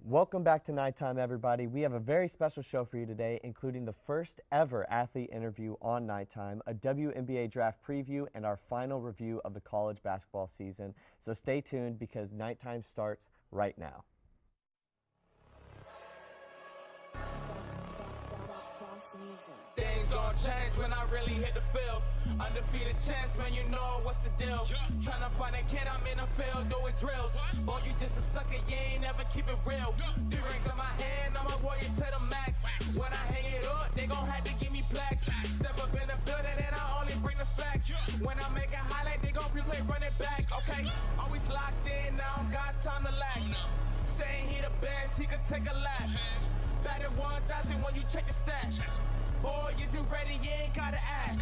Welcome back to Nighttime, everybody. We have a very special show for you today, including the first ever athlete interview on Nighttime, a WNBA draft preview, and our final review of the college basketball season. So stay tuned because Nighttime starts right now. Things gon' change when I really hit the field. Undefeated chance, man, you know what's the deal. Tryna find a kid, I'm in the field doing drills. Boy, you just a sucker, you ain't never keep it real. 3 rings in my hand, I'm a warrior to the max. When I hang it up, they gon' have to give me plaques. Step up in the building and I only bring the facts. When I make a highlight, they gon' replay, run it back. Okay, always locked in, now I don't got time to lax. Saying he the best, he could take a lap. Batted 1,000 when you check the stats. Boy, is you ready? You ain't gotta ask.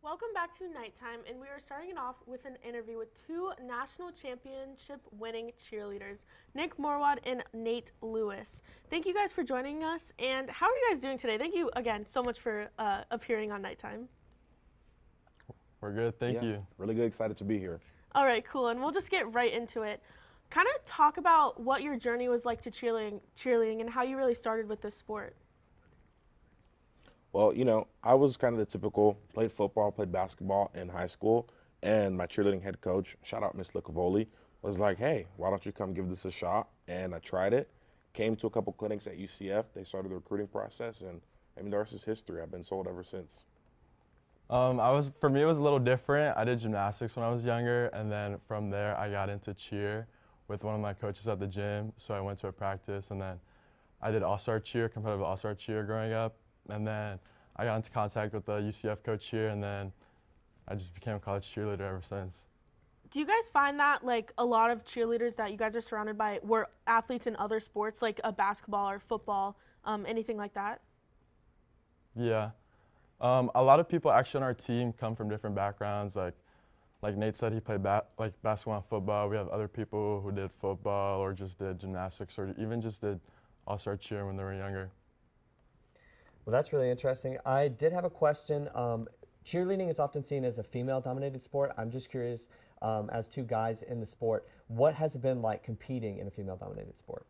Welcome back to Nighttime, and we are starting it off with an interview with 2 national championship winning cheerleaders, Mourawad and Nate Louis. Thank you guys for joining us, and how are you guys doing today? Thank you again so much for appearing on Nighttime. We're good, thank you. Really good, excited to be here. All right, cool, and we'll just get right into it. Kind of talk about what your journey was like to cheerleading and how you really started with this sport. Well, you know, I was kind of the typical, played football, played basketball in high school, and my cheerleading head coach, shout out Miss Licavoli, was like, hey, why don't you come give this a shot? And I tried it, came to a couple clinics at UCF, they started the recruiting process, and I mean, the rest is history. I've been sold ever since. For me, it was a little different. I did gymnastics when I was younger, and then from there, I got into cheer with one of my coaches at the gym. So I went to a practice, and then I did all-star cheer, competitive all-star cheer growing up. And then I got into contact with the UCF coach here, and then I just became a college cheerleader ever since. Do you guys find that like a lot of cheerleaders that you guys are surrounded by were athletes in other sports, like a basketball or football, anything like that? Yeah. A lot of people actually on our team come from different backgrounds. Like Nate said, he played basketball and football. We have other people who did football or just did gymnastics or even just did all-star cheer when they were younger. Well, that's really interesting. I did have a question. Cheerleading is often seen as a female-dominated sport. I'm just curious, as 2 guys in the sport, what has it been like competing in a female-dominated sport?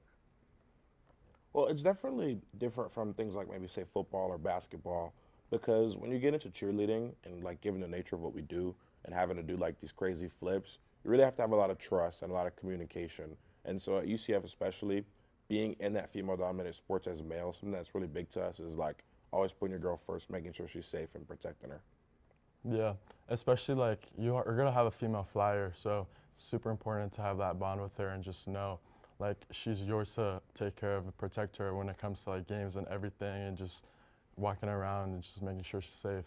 Well, it's definitely different from things like maybe say football or basketball, because when you get into cheerleading and like given the nature of what we do and having to do like these crazy flips, you really have to have a lot of trust and a lot of communication. And so at UCF especially, being in that female-dominated sports as a male, something that's really big to us is like always putting your girl first, making sure she's safe and protecting her. Yeah, especially like you're gonna have a female flyer, so it's super important to have that bond with her and just know like she's yours to take care of and protect her when it comes to like games and everything, and just walking around and just making sure she's safe.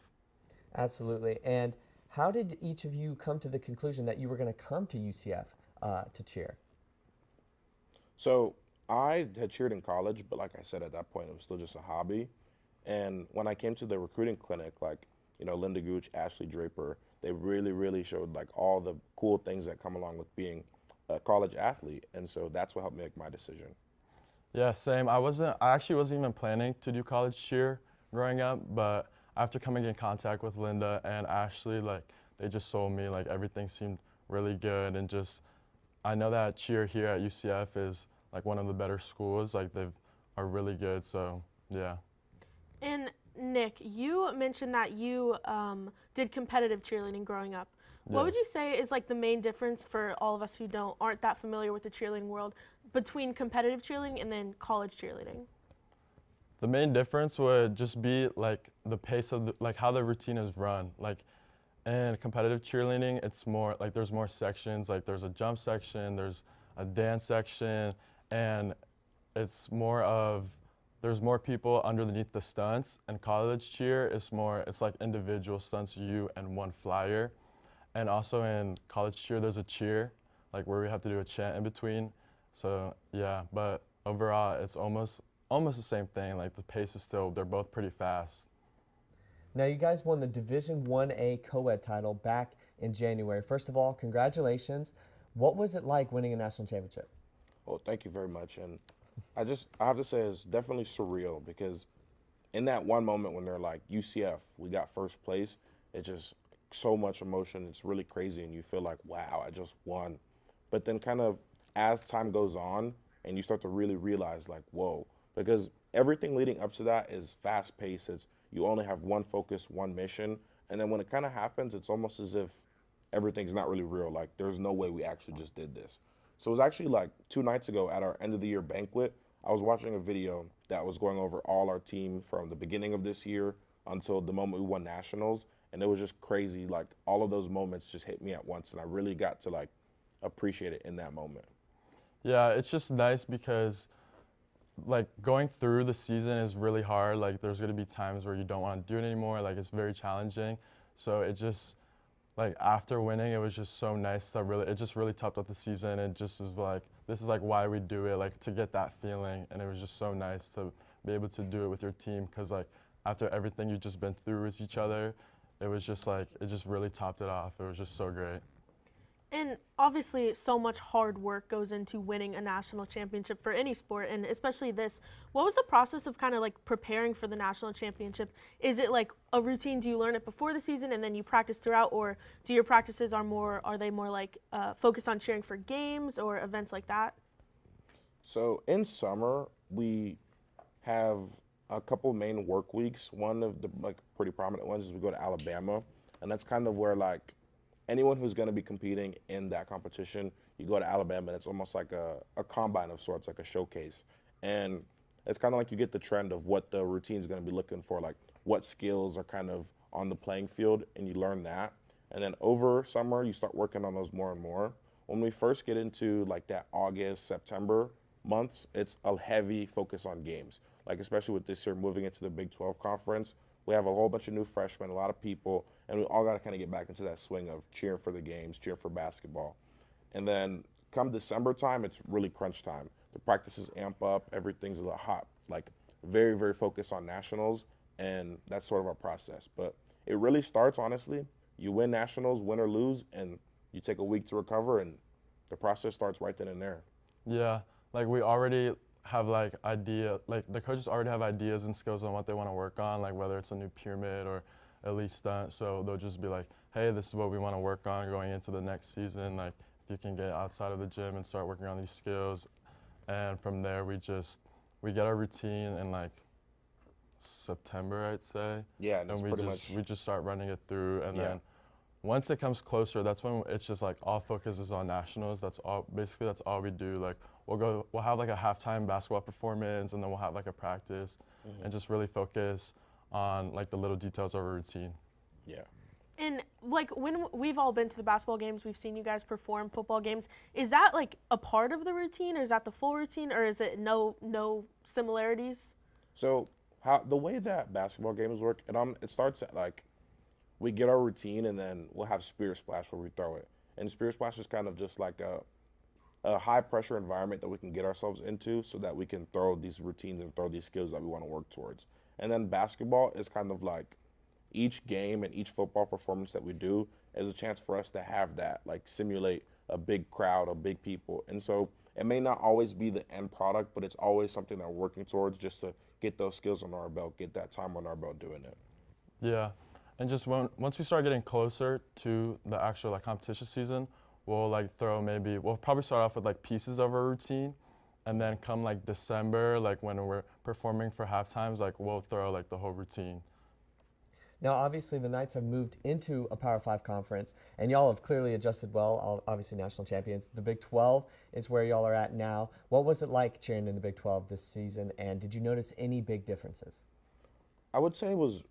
Absolutely. And how did each of you come to the conclusion that you were going to come to UCF to cheer? So I had cheered in college, but like I said, at that point, it was still just a hobby. And when I came to the recruiting clinic, like, you know, Linda Gooch, Ashley Draper, they really, really showed like all the cool things that come along with being a college athlete. And so that's what helped me make my decision. Yeah, same. I actually wasn't even planning to do college cheer growing up, but after coming in contact with Linda and Ashley, like they just sold me, like everything seemed really good, and just I know that cheer here at UCF is like one of the better schools, like they are really good, so yeah. And Nick, you mentioned that you did competitive cheerleading growing up. What would you say is like the main difference for all of us who aren't that familiar with the cheerleading world between competitive cheerleading and then college cheerleading? The main difference would just be like the pace of like how the routine is run. Like in competitive cheerleading, it's more like there's more sections. Like there's a jump section, there's a dance section, and it's more of there's more people underneath the stunts. And college cheer is more, it's like individual stunts, you and one flyer. And also in college cheer, there's a cheer, like where we have to do a chant in between. So yeah, but overall, it's almost the same thing. Like the pace is still, they're both pretty fast. Now, you guys won the Division 1A co-ed title back in January. First of all, congratulations. What was it like winning a national championship? Well, thank you very much. And I have to say it's definitely surreal, because in that one moment when they're like, UCF, we got first place, it just so much emotion. It's really crazy, and you feel like, wow, I just won. But then kind of as time goes on and you start to really realize like, whoa, because everything leading up to that is fast paced. It's you only have one focus, one mission. And then when it kind of happens, it's almost as if everything's not really real. Like there's no way we actually just did this. So it was actually like 2 nights ago at our end of the year banquet, I was watching a video that was going over all our team from the beginning of this year until the moment we won nationals. And it was just crazy. Like all of those moments just hit me at once. And I really got to like appreciate it in that moment. Yeah, it's just nice because like going through the season is really hard. Like there's going to be times where you don't want to do it anymore. Like it's very challenging. So it just like after winning, it was just so nice to it just really topped up the season. And just is like, this is like why we do it, like to get that feeling. And it was just so nice to be able to do it with your team. Cause like after everything you've just been through with each other, it was just like, it just really topped it off. It was just so great. And obviously, so much hard work goes into winning a national championship for any sport, and especially this. What was the process of kind of like preparing for the national championship? Is it like a routine? Do you learn it before the season and then you practice throughout, or do your practices are they more like focused on cheering for games or events like that? So in summer, we have a couple main work weeks. One of the like pretty prominent ones is we go to Alabama, and that's kind of where like anyone who's going to be competing in that competition, you go to Alabama, and it's almost like a combine of sorts, like a showcase. And it's kind of like you get the trend of what the routine is going to be looking for, like what skills are kind of on the playing field, and you learn that. And then over summer, you start working on those more and more. When we first get into like that August, September months, it's a heavy focus on games. Like especially with this year moving into the Big 12 conference, we have a whole bunch of new freshmen, a lot of people, and we all got to kind of get back into that swing of cheering for the games, cheering for basketball. And then come December time, it's really crunch time. The practices amp up, everything's a little hot, like very, very focused on nationals, and that's sort of our process. But it really starts, honestly, you win nationals, win or lose, and you take a week to recover, and the process starts right then and there. Yeah, like we already have like the coaches already have ideas and skills on what they want to work on, like whether it's a new pyramid or at least stunt. So they'll just be like, hey, this is what we want to work on going into the next season. Like if you can get outside of the gym and start working on these skills. And from there we get our routine in like September, I'd say. Yeah, and we just start running it through, and then once it comes closer, that's when it's just like all focus is on nationals. That's all we do. Like we'll have like a halftime basketball performance, and then we'll have like a practice, and just really focus on like the little details of our routine. Yeah. And like when we've all been to the basketball games, we've seen you guys perform football games. Is that like a part of the routine, or is that the full routine, or is it no similarities? So the way that basketball games work, it starts at like we get our routine, and then we'll have Spirit Splash where we throw it. And Spirit Splash is kind of just like a high pressure environment that we can get ourselves into so that we can throw these routines and throw these skills that we want to work towards. And then basketball is kind of like each game and each football performance that we do is a chance for us to have that, like simulate a big crowd of big people. And so it may not always be the end product, but it's always something that we're working towards just to get those skills under our belt, get that time under our belt doing it. Yeah, and just once we start getting closer to the actual like competition season, we'll probably start off with like pieces of our routine, and then come like December, like when we're performing for halftimes, like we'll throw like the whole routine. Now, obviously, the Knights have moved into a Power 5 conference, and y'all have clearly adjusted well, obviously national champions. The Big 12 is where y'all are at now. What was it like cheering in the Big 12 this season, and did you notice any big differences? I would say it was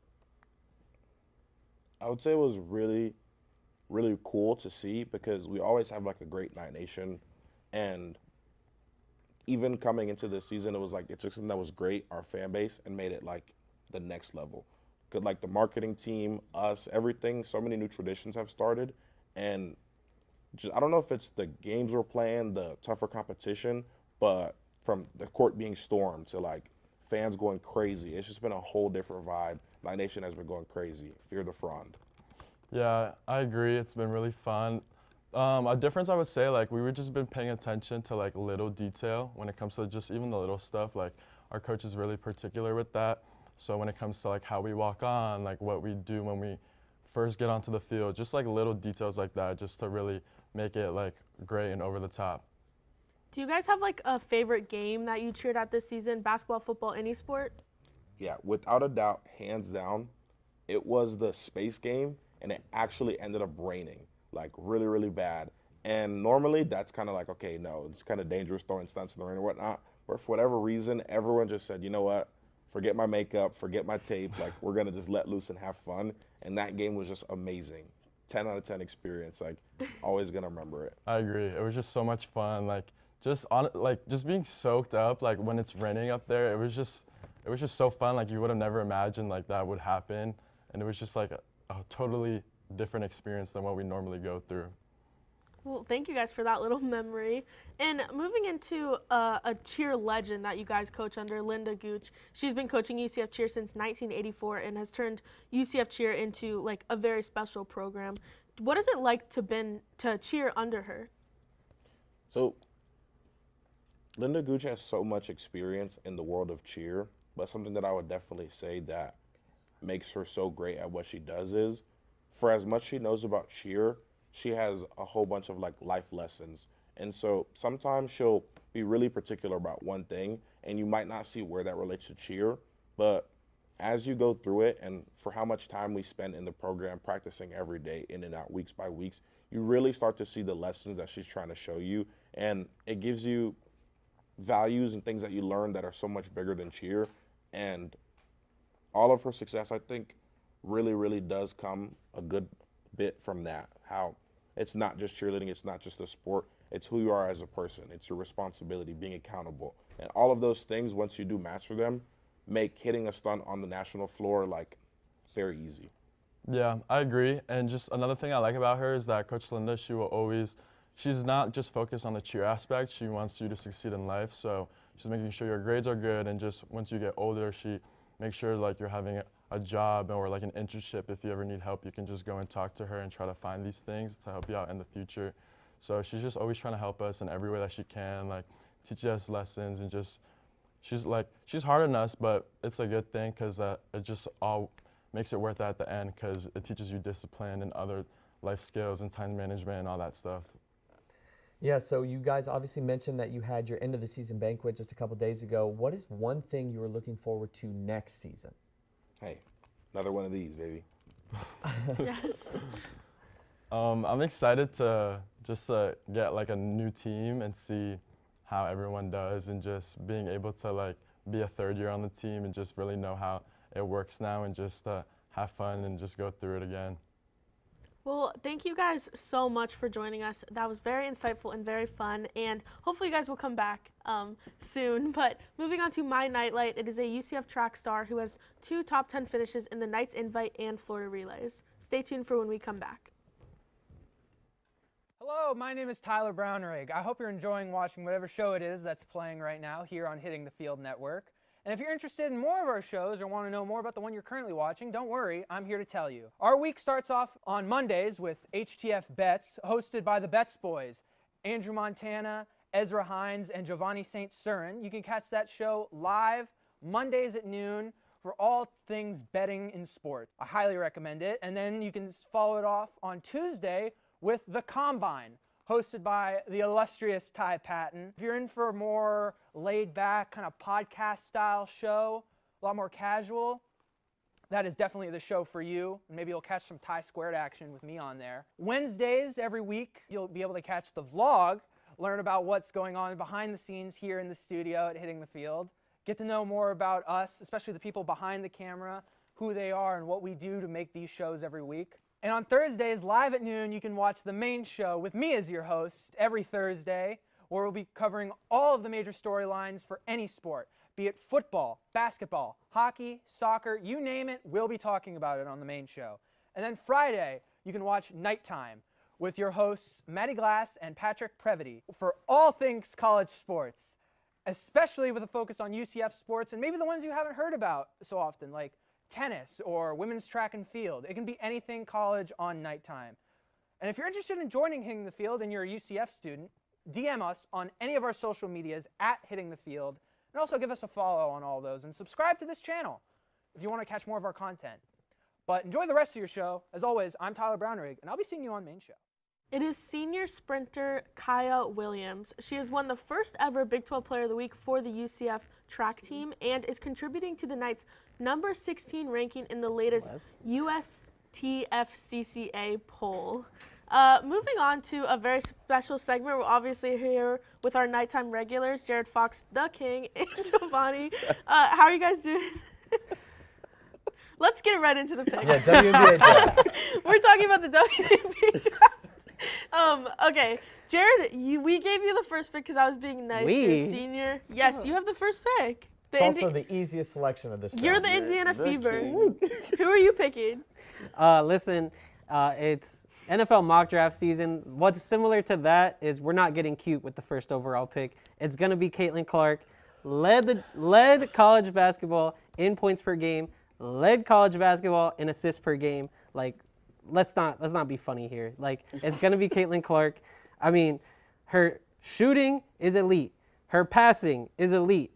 really, really cool to see, because we always have like a great Knight Nation, and even coming into this season, it was like it took something that was great, our fan base, and made it like the next level. Like the marketing team, us, everything, so many new traditions have started, and just I don't know if it's the games we're playing, the tougher competition, but from the court being stormed to like fans going crazy, it's just been a whole different vibe. Knight Nation has been going crazy. Fear the Frond. Yeah, I agree. It's been really fun. A difference I would say, like we've just been paying attention to like little detail when it comes to just even the little stuff. Like our coach is really particular with that. So when it comes to like how we walk on, like what we do when we first get onto the field, just like little details like that, just to really make it like great and over the top. Do you guys have like a favorite game that you cheered at this season? Basketball, football, any sport? Yeah, without a doubt, hands down, it was the space game, and it actually ended up raining, like really, really bad. And normally that's kind of like, okay, no, it's kind of dangerous throwing stunts in the rain or whatnot. But for whatever reason, everyone just said, you know what, forget my makeup, forget my tape, like we're going to just let loose and have fun. And that game was just amazing. 10 out of 10 experience, like always going to remember it. I agree. It was just so much fun. Like just being soaked up, like when it's raining up there, it was just so fun. Like you would have never imagined like that would happen. And it was just like a totally different experience than what we normally go through. Well, thank you guys for that little memory. And moving into a cheer legend that you guys coach under, Linda Gooch. She's been coaching UCF Cheer since 1984 and has turned UCF Cheer into like a very special program. What is it like to cheer under her? So Linda Gooch has so much experience in the world of cheer, but something that I would definitely say that makes her so great at what she does is, for as much she knows about cheer, she has a whole bunch of like life lessons. And so sometimes she'll be really particular about one thing and you might not see where that relates to cheer, but as you go through it and for how much time we spend in the program practicing every day in and out weeks by weeks, you really start to see the lessons that she's trying to show you, and it gives you values and things that you learn that are so much bigger than cheer. And all of her success, I think, really, really does come a good bit from that. How it's not just cheerleading, it's not just a sport, it's who you are as a person, it's your responsibility, being accountable. And all of those things, once you do master them, make hitting a stunt on the national floor like very easy. Yeah, I agree. And just another thing I like about her is that Coach Linda, she's not just focused on the cheer aspect, she wants you to succeed in life. So she's making sure your grades are good, and just once you get older, she makes sure like you're having a job or like an internship. If you ever need help, you can just go and talk to her and try to find these things to help you out in the future. So she's just always trying to help us in every way that she can, like teach us lessons, and just she's hard on us, but it's a good thing because it just all makes it worth it at the end, because it teaches you discipline and other life skills and time management and all that stuff. Yeah, so you guys obviously mentioned that you had your end of the season banquet just a couple days ago. What is one thing you are looking forward to next season? Hey, another one of these, baby. Yes. I'm excited to just get like a new team and see how everyone does, and just being able to like be a third year on the team and just really know how it works now, and just have fun and just go through it again. Well, thank you guys so much for joining us. That was very insightful and very fun, and hopefully you guys will come back soon. But moving on to my nightlight, it is a UCF track star who has 2 top 10 finishes in the Knights Invite and Florida Relays. Stay tuned for when we come back. Hello, my name is Tyler Brownrigg. I hope you're enjoying watching whatever show it is that's playing right now here on Hitting the Field Network. And if you're interested in more of our shows or want to know more about the one you're currently watching, don't worry, I'm here to tell you. Our week starts off on Mondays with HTF Bets, hosted by the Betts Boys, Andrew Montana, Ezra Hines, and Giovanni St. Cyrin. You can catch that show live Mondays at noon for all things betting in sports. I highly recommend it. And then you can follow it off on Tuesday with The Combine, hosted by the illustrious Ty Patton. If you're in for a more laid-back, kind of podcast-style show, a lot more casual, that is definitely the show for you. Maybe you'll catch some Ty Squared action with me on there. Wednesdays, every week, you'll be able to catch the vlog, learn about what's going on behind the scenes here in the studio at Hitting the Field, get to know more about us, especially the people behind the camera, who they are, and what we do to make these shows every week. And on Thursdays, live at noon, you can watch the main show with me as your host every Thursday, where we'll be covering all of the major storylines for any sport, be it football, basketball, hockey, soccer, you name it, we'll be talking about it on the main show. And then Friday, you can watch Nighttime with your hosts, Maddie Glass and Patrick Previty, for all things college sports, especially with a focus on UCF sports and maybe the ones you haven't heard about so often, like tennis or women's track and field. It can be anything college on Nighttime. And if you're interested in joining Hitting the Field and you're a UCF student, DM us on any of our social medias at Hitting the Field, and also give us a follow on all those, and subscribe to this channel if you want to catch more of our content. But enjoy the rest of your show. As always, I'm Tyler Brownrigg, and I'll be seeing you on Main Show. It is senior sprinter Kaya Williams. She has won the first ever Big 12 Player of the Week for the UCF track team and is contributing to the Knights' number 16 ranking in the latest USTFCCA poll. Moving on to a very special segment. We're obviously here with our nighttime regulars, Jared Fox, the King, and Giovanni. How are you guys doing? Let's get right into the pick. Yeah, WNBA draft. We're talking about the WNBA draft. Okay, Jared, we gave you the first pick because I was being nice. You're senior. Yes, you have the first pick. It's also the easiest selection of this draft. You're the Indiana Fever. Who are you picking? Listen, it's NFL mock draft season. What's similar to that is we're not getting cute with the first overall pick. It's going to be Caitlin Clark. Led college basketball in points per game. Led college basketball in assists per game. Like, let's not be funny here. Like, it's going to be Caitlin Clark. I mean, her shooting is elite. Her passing is elite.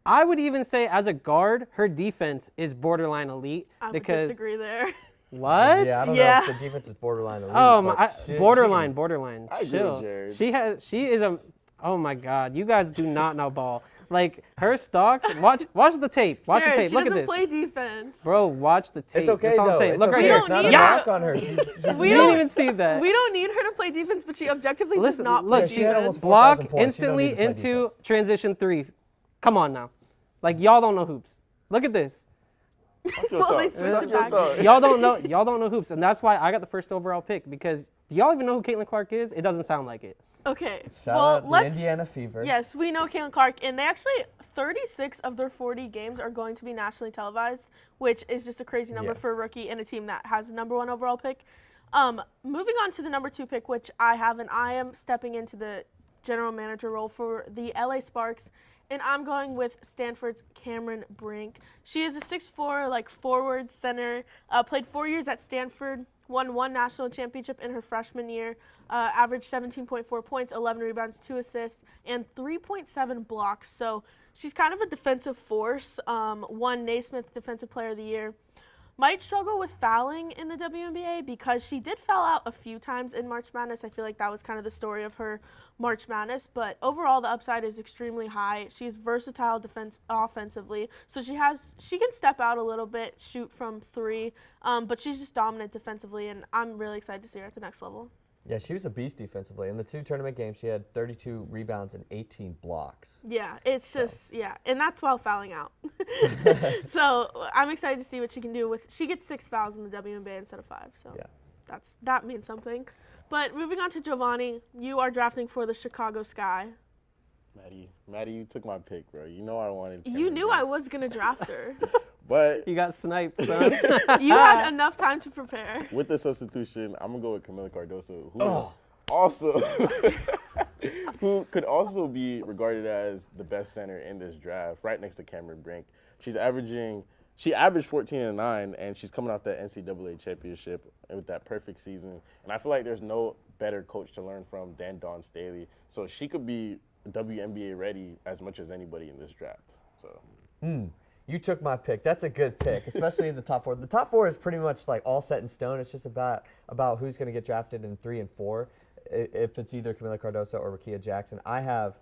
I would even say as a guard, her defense is borderline elite. I would disagree there. What? Yeah, I don't know if the defense is borderline elite. Borderline. I agree with Jared. She is a, oh my God, you guys do not know ball. Like, her stocks, watch the tape. Watch Jared, the tape. Look at this. She doesn't play defense. Bro, watch the tape. It's okay, That's all I'm though. saying. It's Look okay. right here. It's not a knock on her. She's We didn't even see that. We don't need her to play defense, but she objectively does Listen, not look, play she had defense. almost 4,000 block points. She don't need instantly to play into defense. transition 3. Come on now. Like, y'all don't know hoops. Look at this. Well, they switched it back. Y'all don't know hoops, and that's why I got the first overall pick, because do y'all even know who Caitlin Clark is? It doesn't sound like it. Okay. Shout out the Indiana Fever. Yes, we know Caitlin Clark, and they actually 36 of their 40 games are going to be nationally televised, which is just a crazy number for a rookie and a team that has the number 1 overall pick. Moving on to the number 2 pick, which I have, and I am stepping into the general manager role for the LA Sparks, and I'm going with Stanford's Cameron Brink. She is a 6'4", like forward center, played 4 years at Stanford, won 1 national championship in her freshman year, averaged 17.4 points, 11 rebounds, 2 assists, and 3.7 blocks. So she's kind of a defensive force, won Naismith Defensive Player of the Year. Might struggle with fouling in the WNBA because she did foul out a few times in March Madness. I feel like that was kind of the story of her March Madness, but overall the upside is extremely high. She's versatile offensively, so she can step out a little bit, shoot from 3, but she's just dominant defensively, and I'm really excited to see her at the next level. Yeah, she was a beast defensively. In the 2 tournament games, she had 32 rebounds and 18 blocks. Yeah, it's just, and that's while fouling out. So I'm excited to see what she can do with, she gets 6 fouls in the WNBA instead of 5, so that means something. But moving on to Giovanni, you are drafting for the Chicago Sky. Maddie, you took my pick, bro. You know I wanted. You knew I was going to draft her. But You got sniped, son. You had enough time to prepare. with the substitution, I'm gonna go with Camila Cardoso, who could also be regarded as the best center in this draft, right next to Cameron Brink. She averaged 14 and 9, and she's coming off that NCAA championship with that perfect season. And I feel like there's no better coach to learn from than Dawn Staley. So she could be WNBA ready as much as anybody in this draft. So. You took my pick. That's a good pick, especially in the top 4. The top 4 is pretty much like all set in stone. It's just about who's going to get drafted in 3 and 4, if it's either Camila Cardoso or Rickea Jackson. I had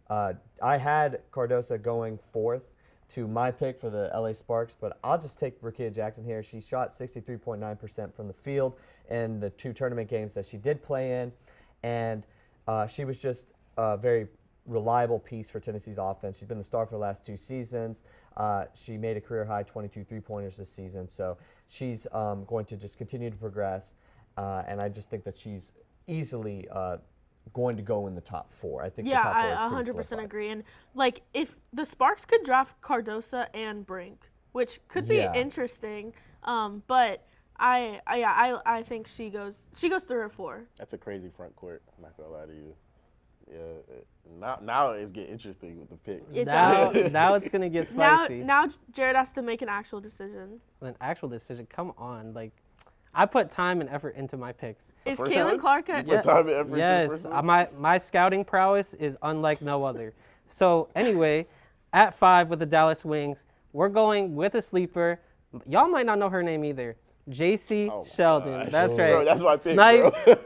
Cardoso going 4th to my pick for the LA Sparks, but I'll just take Rickea Jackson here. She shot 63.9% from the field in the 2 tournament games that she did play in, and she was just a very reliable piece for Tennessee's offense. She's been the star for the last 2 seasons. She made a career-high 22 3-pointers this season, so she's going to just continue to progress, and I just think that she's easily going to go in the top 4. I think the top 4 is pretty 100% solidified. agree. And like, if the Sparks could draft Cardosa and Brink, which could be interesting, but I think she goes 3 or 4. That's a crazy front court. I'm not gonna lie to you. Yeah, now it's getting interesting with the picks. Now it's gonna get spicy. Now Jared has to make an actual decision. An actual decision? Come on, like, I put time and effort into my picks. Is Caitlin Clark a Put time and effort into the Yes, first one? my scouting prowess is unlike no other. So anyway, at 5 with the Dallas Wings, we're going with a sleeper. Y'all might not know her name either. JC Oh my Sheldon. gosh. That's right. Bro, that's my pick, Snipe. bro.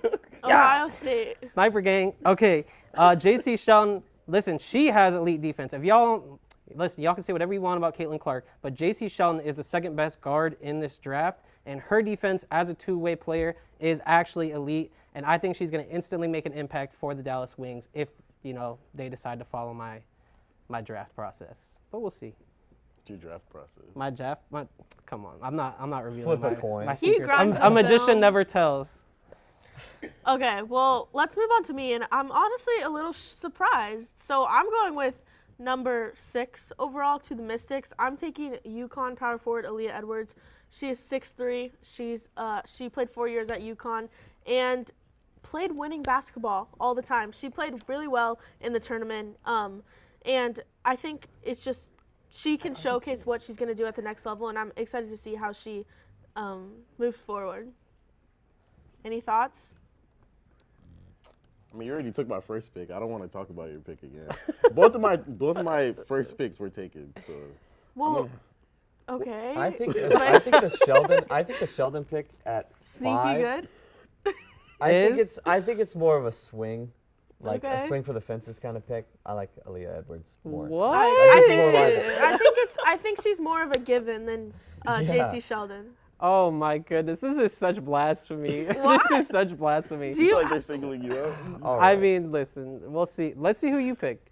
Ohio State. Sniper gang. Okay. JC Sheldon, listen, she has elite defense. If y'all listen, y'all can say whatever you want about Caitlin Clark, but JC Sheldon is the second best guard in this draft, and her defense as a two-way player is actually elite, and I think she's going to instantly make an impact for the Dallas Wings if, they decide to follow my draft process. But we'll see. Your draft process. Come on. I'm not revealing Flip a coin. my He secrets. grinds A them magician down. never tells. Okay, well, let's move on to me, and I'm honestly a little surprised. So I'm going with number 6 overall to the Mystics. I'm taking UConn power forward Aaliyah Edwards. She is 6'3". She played 4 years at UConn and played winning basketball all the time. She played really well in the tournament, and I think it's just she can showcase what she's going to do at the next level, and I'm excited to see how she moves forward. Any thoughts? I mean, you already took my first pick. I don't want to talk about your pick again. both of my first picks were taken. So. Well, okay. I think the Sheldon pick at Sneaky 5. good. I think it's more of a swing, like a Okay. swing for the fences kind of pick. I like Aaliyah Edwards more. What? I think she's more of a given than Yeah. JC Sheldon. Oh my goodness, this is such blasphemy. What? This is such blasphemy. Do I you? feel like they're singling you out. All I right. mean, listen, we'll see. Let's see who you picked.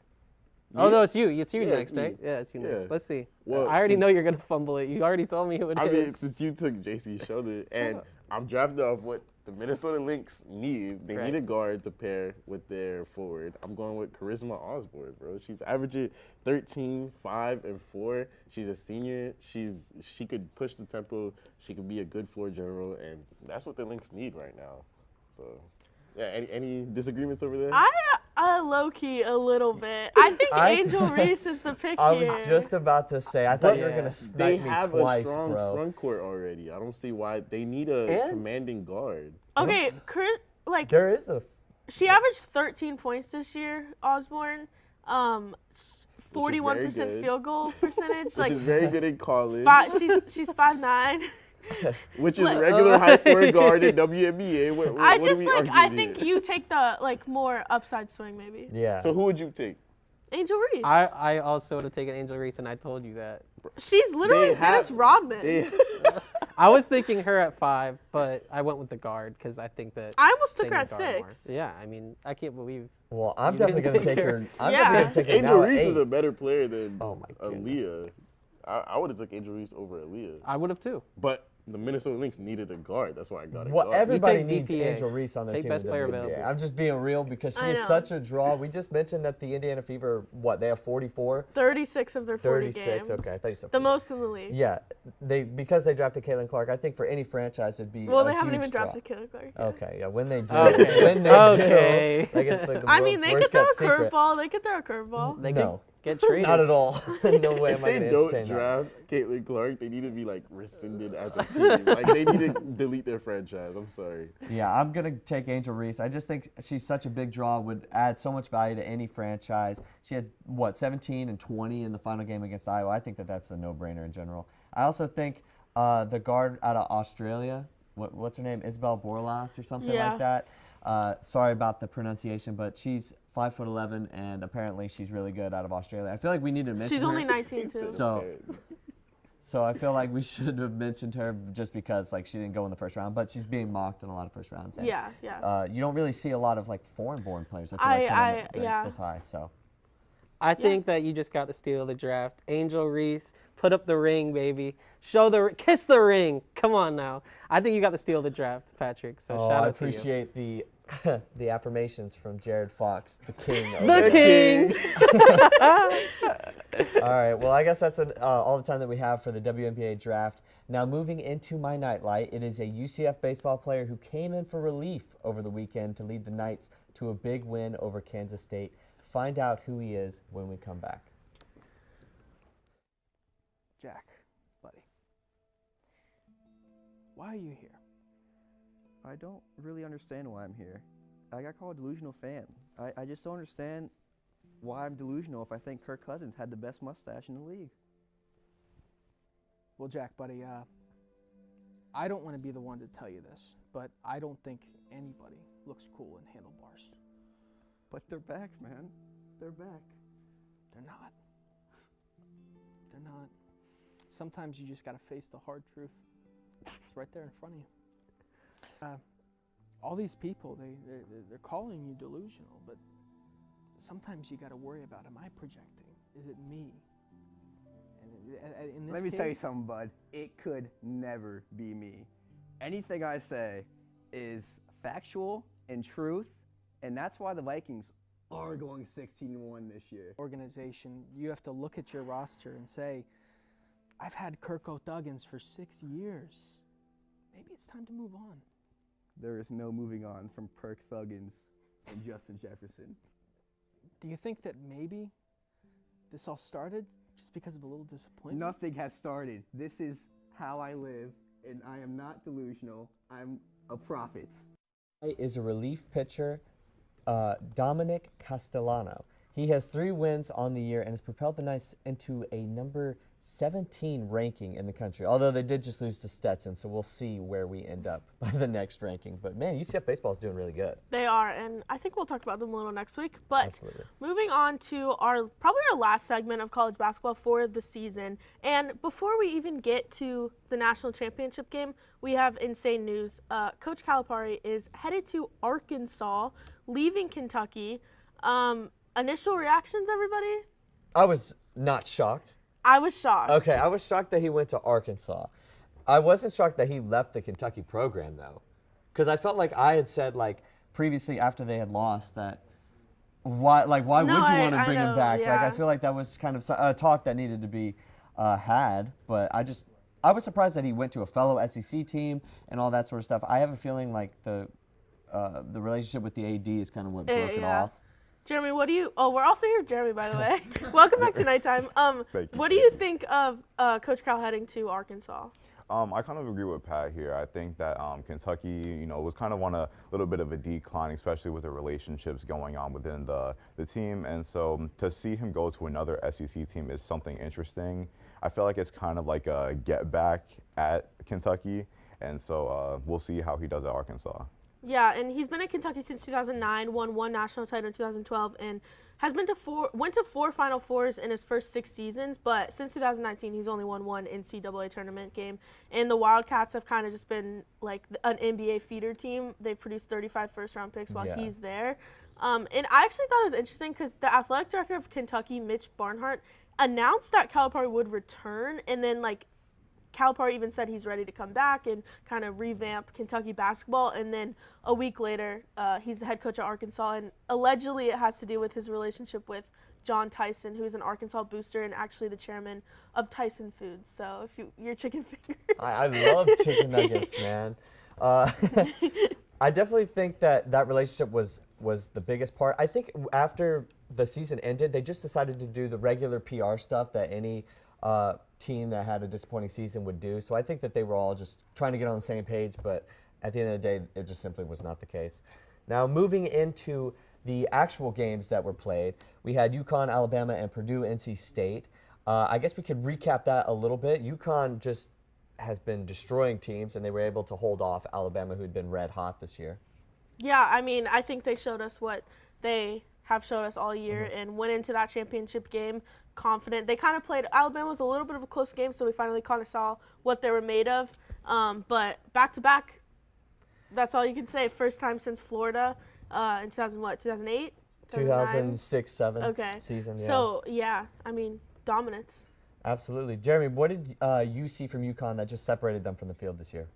Oh Me? no, it's you. It's you Yeah, next, it's me. right? Yeah, it's you Yeah. next. Let's see. Well, I already since- know you're gonna fumble it. You already told me who it is. I mean, since you took JC Sheldon, and I'm drafting off what the Minnesota Lynx need. They Right. need a guard to pair with their forward. I'm going with Charisma Osborne, bro. She's averaging 13, 5, and 4. She's a senior. She could push the tempo. She could be a good floor general, and that's what the Lynx need right now. So, yeah. Any disagreements over there? I low key a little bit. I think Angel Reese is the pick I here. was just about to say. I thought you were Yeah. gonna They snipe me have twice, a strong bro. front court already. I don't see why they need a And- commanding guard. Okay, like There is a. she averaged 13 points this year, Osborne. 41% good. field goal percentage. Which like is very good in college. she's 5'9". Which is Like- regular height for a guard in WNBA. What I are just we like arguing I think here? you take the more upside swing maybe. Yeah. So who would you take? Angel Reese. I also would have taken Angel Reese, and I told you that. She's literally They Dennis have- Rodman. I was thinking her at 5, but I went with the guard because I think that. I almost they took her need at guard more. 6. Yeah, I mean, I can't believe. Well, I'm You definitely didn't gonna take take her. her. I'm Yeah. definitely gonna take her Angel now at Reese 8. is a better player than Oh my goodness. Aaliyah. I would have took Angel Reese over Aaliyah. I would have too. But the Minnesota Lynx needed a guard. That's why I got a Well, guard. everybody take needs BPA. Angel Reese on their Take team. best in player WNBA. available. I'm just being real because she I is know. such a draw. We just mentioned that the Indiana Fever, they have 44, 36 of their 40 36. games. Okay, I thought you said The 40. most in the league. Yeah, because they drafted Caitlin Clark. I think for any franchise it'd be. Well, a they haven't huge even draw. drafted Caitlin Clark. yet. Okay, yeah, when they do, Okay. when they Okay. do, like it's like the I mean, world's they worst could throw a kept secret. curveball. They could throw a curveball. They No. could get traded. Not at all. No way If am I they going to don't entertain that. draft Caitlin Clark, they need to be like rescinded as a team. Like they need to delete their franchise. I'm sorry. Yeah, I'm going to take Angel Reese. I just think she's such a big draw, would add so much value to any franchise. She had, 17 and 20 in the final game against Iowa. I think that's a no-brainer in general. I also think the guard out of Australia, what's her name, Isabel Borlas or something Yeah. like that. Sorry about the pronunciation, but she's 5'11", and apparently she's really good out of Australia. I feel like we need to mention She's her. only 19 too. So- So I feel like we should have mentioned her just because she didn't go in the first round, but she's being mocked in a lot of first rounds. And, Yeah, yeah. you don't really see a lot of foreign-born players. I feel like coming yeah. this high. So I think that you just got to steal the draft. Angel Reese, put up the ring, baby. Kiss the ring. Come on now. I think you got to steal the draft, Patrick. So shout I out to you. appreciate the the affirmations from Jared Fox, the king. The king. All right. Well, I guess that's all the time that we have for the WNBA draft. Now, moving into my nightlight, it is a UCF baseball player who came in for relief over the weekend to lead the Knights to a big win over Kansas State. Find out who he is when we come back. Jack, buddy, why are you here? I don't really understand why I'm here. I got called a delusional fan. I just don't understand why I'm delusional if I think Kirk Cousins had the best mustache in the league. Well, Jack, buddy, I don't want to be the one to tell you this, but I don't think anybody looks cool in handlebars. But they're back, man. They're back. They're not. They're not. Sometimes you just got to face the hard truth. It's right there in front of you. All these people, they're calling you delusional, but sometimes you got to worry about, am I projecting? Is it me? And in this Let me case, tell you something, bud. It could never be me. Anything I say is factual and truth, and that's why the Vikings are going 16-1 this year. organization, you have to look at your roster and say, I've had Kirk O'Duggins for 6 years. Maybe it's time to move on. There is no moving on from Perk Thuggins and Justin Jefferson. Do you think that maybe this all started just because of a little disappointment? Nothing has started. This is how I live, and I am not delusional. I'm a prophet. Is a relief pitcher, Dominic Castellano. He has 3 wins on the year and has propelled the Knights into a number 17 ranking in the country, although they did just lose to Stetson, so we'll see where we end up by the next ranking. But man, UCF baseball is doing really good. They are, and I think we'll talk about them a little next week. But Absolutely. moving on to probably our last segment of college basketball for the season. And before we even get to the national championship game, we have insane news. Coach Calipari is headed to Arkansas, leaving Kentucky. Initial reactions, everybody? I was not shocked. I was shocked. Okay, I was shocked that he went to Arkansas. I wasn't shocked that he left the Kentucky program, though, because I felt like I had said, like, previously after they had lost that, why would you want to bring him back? Yeah. Like, I feel like that was kind of a talk that needed to be had, but I was surprised that he went to a fellow SEC team and all that sort of stuff. I have a feeling like the relationship with the AD is kind of what broke it off. Jeremy, what do you? Oh, we're also here with Jeremy, by the way. Welcome back to Nighttime. What do you think of Coach Cal heading to Arkansas? I kind of agree with Pat here. I think that Kentucky, was kind of on a little bit of a decline, especially with the relationships going on within the team. And so to see him go to another SEC team is something interesting. I feel like it's kind of like a get back at Kentucky. And so we'll see how he does at Arkansas. Yeah, and he's been at Kentucky since 2009, won 1 national title in 2012, and has went to 4 Final Fours in his first 6 seasons. But since 2019, he's only won 1 NCAA tournament game. And the Wildcats have kind of just been like an NBA feeder team. They've produced 35 first-round picks while he's there. And I actually thought it was interesting because the athletic director of Kentucky, Mitch Barnhart, announced that Calipari would return, and then Calipari even said he's ready to come back and kind of revamp Kentucky basketball. And then a week later, he's the head coach at Arkansas. And allegedly it has to do with his relationship with John Tyson, who's an Arkansas booster and actually the chairman of Tyson Foods. So if you're chicken fingers. I love chicken nuggets, man. I definitely think that relationship was the biggest part. I think after the season ended, they just decided to do the regular PR stuff that any team that had a disappointing season would do. So I think that they were all just trying to get on the same page, but at the end of the day, it just simply was not the case. Now, moving into the actual games that were played, we had UConn, Alabama, and Purdue, NC State. I guess we could recap that a little bit. UConn just has been destroying teams, and they were able to hold off Alabama, who had been red hot this year. Yeah, I mean, I think they showed us what they have showed us all year and went into that championship game confident. They kind of played, Alabama was a little bit of a close game, so we finally kind of saw what they were made of. But back-to-back, that's all you can say. First time since Florida in 2008? 2006-07 season, yeah. So, yeah, I mean, dominance. Absolutely. Jeremy, what did you see from UConn that just separated them from the field this year?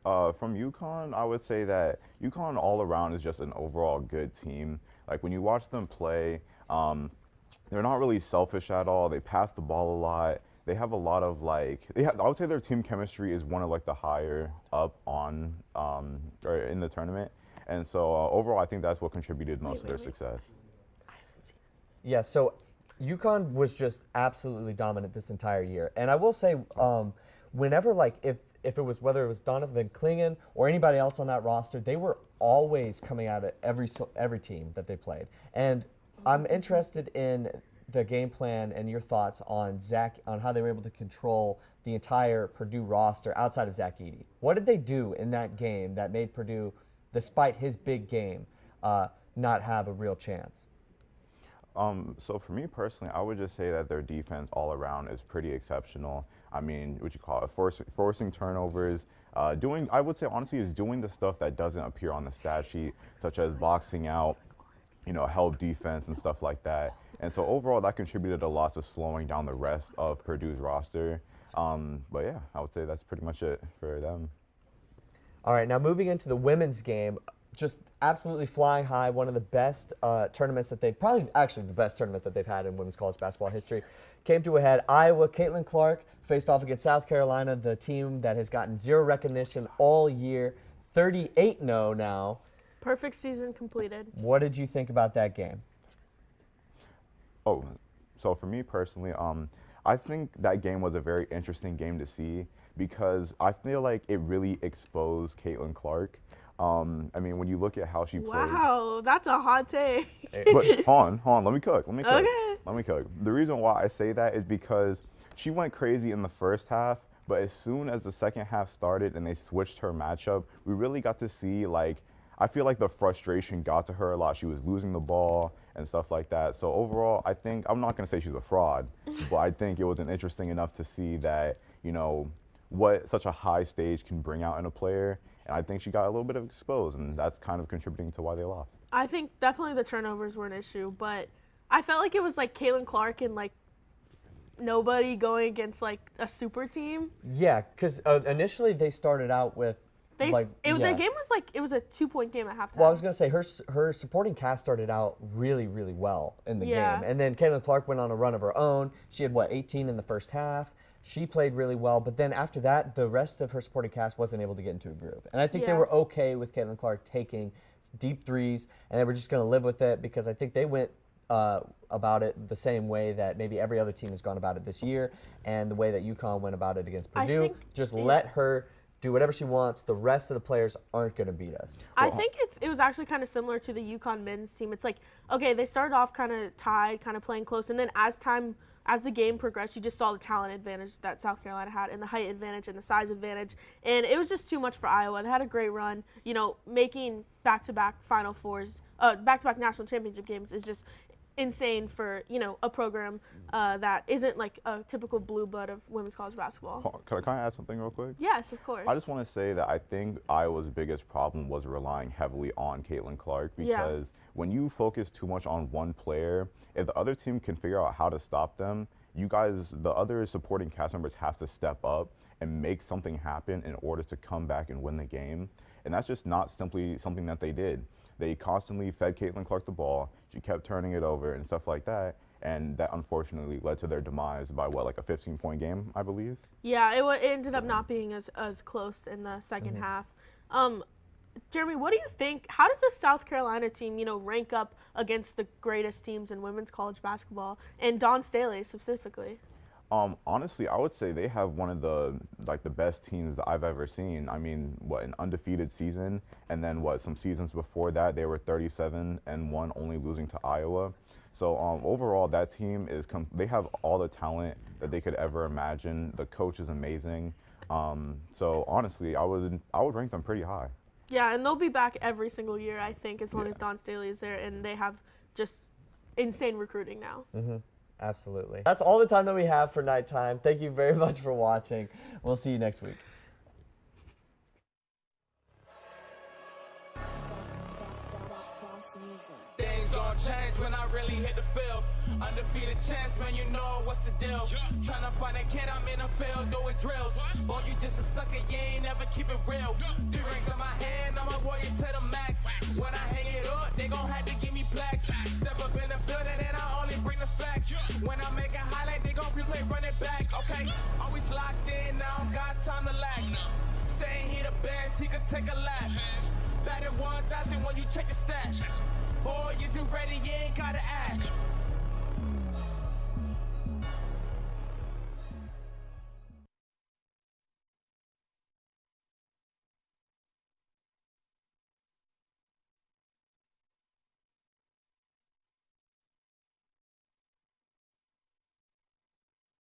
From UConn, I would say that UConn all around is just an overall good team. Like when you watch them play, they're not really selfish at all. They pass the ball a lot. They have a lot of I would say their team chemistry is one of the higher up on or in the tournament. And so overall, I think that's what contributed most to their success. Yeah, so UConn was just absolutely dominant this entire year. And I will say, whenever if it was, whether it was Donovan Clingan or anybody else on that roster, they were always coming out at every team that they played. And I'm interested in the game plan and your thoughts on how they were able to control the entire Purdue roster outside of Zach Edey. What did they do in that game that made Purdue, despite his big game, not have a real chance? So for me personally, I would just say that their defense all around is pretty exceptional. I mean, what you call it, forcing turnovers, I would say honestly, is doing the stuff that doesn't appear on the stat sheet, such as boxing out, help defense and stuff like that. And so overall, that contributed a lot to slowing down the rest of Purdue's roster. But yeah, I would say that's pretty much it for them. All right, now moving into the women's game, just absolutely flying high, one of the best tournaments that probably actually the best tournament that they've had in women's college basketball history, came to a head. Iowa, Caitlin Clark faced off against South Carolina, the team that has gotten zero recognition all year, 38-0 now. Perfect season completed. What did you think about that game? Oh, so for me personally, I think that game was a very interesting game to see because I feel like it really exposed Caitlin Clark. I mean, when you look at how she played. Wow, that's a hot take. But hold on, let me cook. Okay. Let me cook. The reason why I say that is because she went crazy in the first half, but as soon as the second half started and they switched her matchup, we really got to see, I feel like the frustration got to her a lot. She was losing the ball and stuff like that. So overall, I think, I'm not going to say she's a fraud, but I think it was interesting enough to see that, what such a high stage can bring out in a player. And I think she got a little bit of exposed, and that's kind of contributing to why they lost. I think definitely the turnovers were an issue, but I felt like it was Caitlin Clark and nobody going against a super team. Yeah, because initially they started out with the game was it was a 2-point game at halftime. Well, I was going to say her supporting cast started out really, really well in the game. And then Caitlin Clark went on a run of her own. She had, 18 in the first half. She played really well, but then after that, the rest of her supporting cast wasn't able to get into a groove. And I think they were okay with Caitlin Clark taking deep threes, and they were just going to live with it because I think they went about it the same way that maybe every other team has gone about it this year, and the way that UConn went about it against Purdue. Let her do whatever she wants. The rest of the players aren't going to beat us. I think it was actually kind of similar to the UConn men's team. It's okay, they started off kind of tied, kind of playing close, and then as the game progressed, you just saw the talent advantage that South Carolina had and the height advantage and the size advantage. And it was just too much for Iowa. They had a great run. Making back-to-back Final Fours, back-to-back national championship games is just insane for, a program that isn't a typical blue blood of women's college basketball. Can I add something real quick? Yes, of course. I just want to say that I think Iowa's biggest problem was relying heavily on Caitlin Clark because when you focus too much on one player, if the other team can figure out how to stop them, you guys, the other supporting cast members have to step up and make something happen in order to come back and win the game. And that's just not simply something that they did. They constantly fed Caitlin Clark the ball. She kept turning it over and stuff like that. And that unfortunately led to their demise by a 15-point game, I believe? Yeah, it ended up not being as close in the second half. Jeremy, what do you think? How does the South Carolina team, rank up against the greatest teams in women's college basketball, and Dawn Staley specifically? Honestly, I would say they have one of the best teams that I've ever seen. I mean, an undefeated season, and then some seasons before that they were 37-1, only losing to Iowa. So overall, that team they have all the talent that they could ever imagine. The coach is amazing. So honestly, I would rank them pretty high. Yeah, and they'll be back every single year, I think, as long as Dawn Staley is there, and they have just insane recruiting now. Absolutely. That's all the time that we have for Nighttime. Thank you very much for watching. We'll see you next week. Things gon' change when I really hit the field. Undefeated champs, man, you know what's the deal. Tryna find a kid, I'm in the field doing drills. Boy, you just a sucker, you ain't never keep it real. 3 rings in my hand, I'm a warrior to the max. When I hang it up, they gon' have to give me plaques. Step up in the building and I only bring the facts. When I make a highlight, they gon' replay, run it back. Okay, always locked in, I don't got time to lax. Saying he the best, he could take a lap. Batted 1,000 when you check the stats. Boy, is you ready? You ain't gotta ask.